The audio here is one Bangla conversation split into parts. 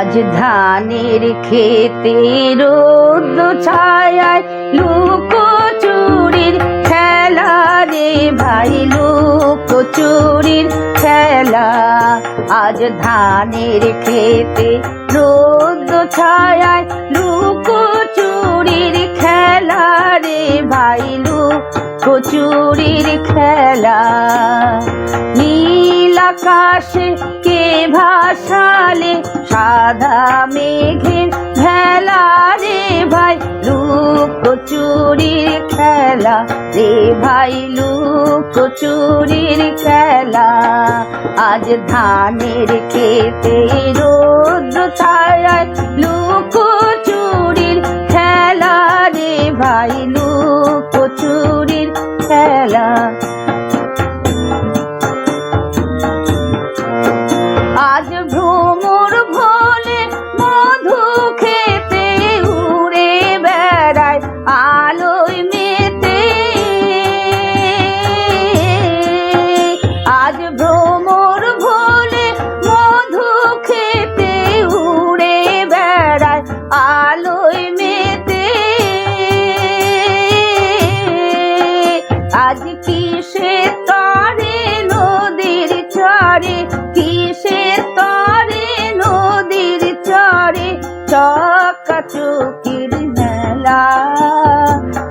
আজ ধানের খেতে রোদ ছায়ায় লুকোচুরির খেলা রে ভাই, লুকোচুরির খেলা। আজ ধানের খেতে রোদ ছায়ায় লুকোচুরির খেলা রে ভাই, লুকোচুরির খেলা। নীল আকাশে কে ভাসালে সাদা মেঘের ভেলা রে ভাই, লুকোচুরির খেলা রে ভাই, লুকোচুরির খেলা। আজ ধানের খেতে রোদ ছায়ায় লুকোচুরির খেলা রে ভাই, লুকোচুরির খেলা। আজ ভ্রমর ভোলে মধু খেতে উড়ে বেড়ায় আলোয় মেতে। আজ ভ্রমর ভোলে মধু খেতে উড়ে বেড়ায় আলোয় মেতে। আজ কিসের তরে নদীর চরে, কিসের তরে নদীর চরে চকাচকির মেলা।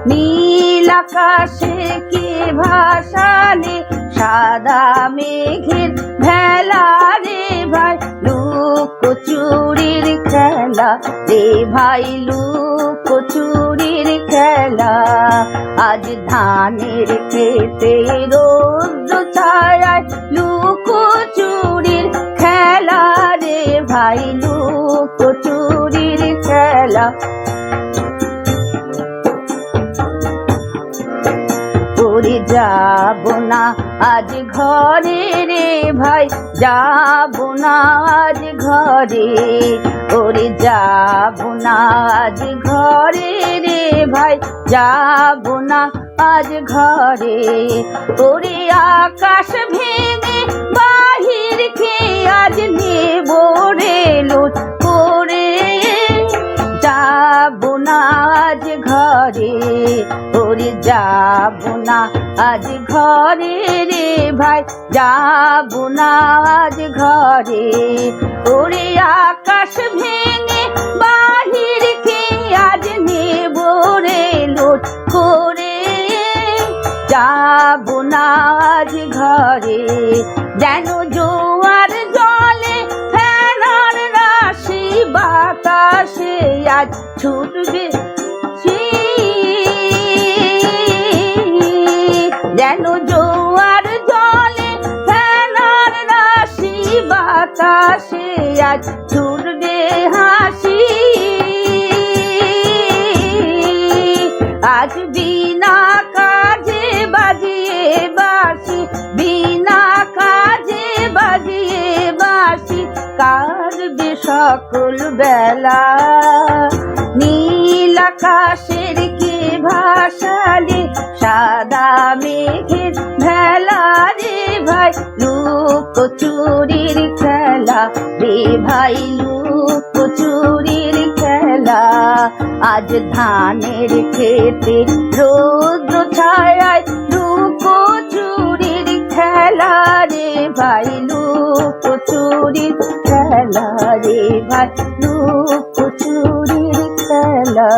নীল আকাশে কে ভাসালে সাদা মেঘের ভেলা রে ভাই, লুকোচুরির খেলা রে ভাই, লুকোচুরির খেলা। আজ ধানের খেতে রোদ ছায়ায় লুকোচুরির খেলা রে ভাই, লুকোচুরির খেলা। ওরে যাব না আজ ঘরে রে ভাই, যাব না আজ ঘরে। ওরে যাব না আজ ঘরে রে ভাই, যাব না আজ ঘরে। ওরে আকাশ ভেঙে বাহির খেয়ে আজ নেব রে লুট করে, যাব না আজ ঘরে। ওরে যাব না আজ ঘরে রে ভাই, যাব না আজ ঘরে। ওরে আকাশ ভেঙে বাহির খেয়ে আজ নেব রে লুট করে, যাব না আজ ঘরে। যেন জোয়ার জলে ফেনার রাশি বাতাসে আজ ছুটবে, যেন জোয়ার জলে ফেনার রাশি বাতাসে আজ ছুটবে হাসি। আজ বিনা কাজে বাজিয়ে বাঁশি, বিনা কাজে বাজিয়ে বাঁশি কাটবে সকল বেলা। নীল আকাশের কে ভাসালে সাদা মেঘের ভেলা রে ভাই, লুকোচুরির খেলা রে ভাই, লুকোচুরির খেলা। আজ ধানের খেতে রোদ ছায়ায় লুকোচুরির খেলা রে ভাই, লুকোচুরির খেলা রে ভাই, লুকোচুরির খেলা।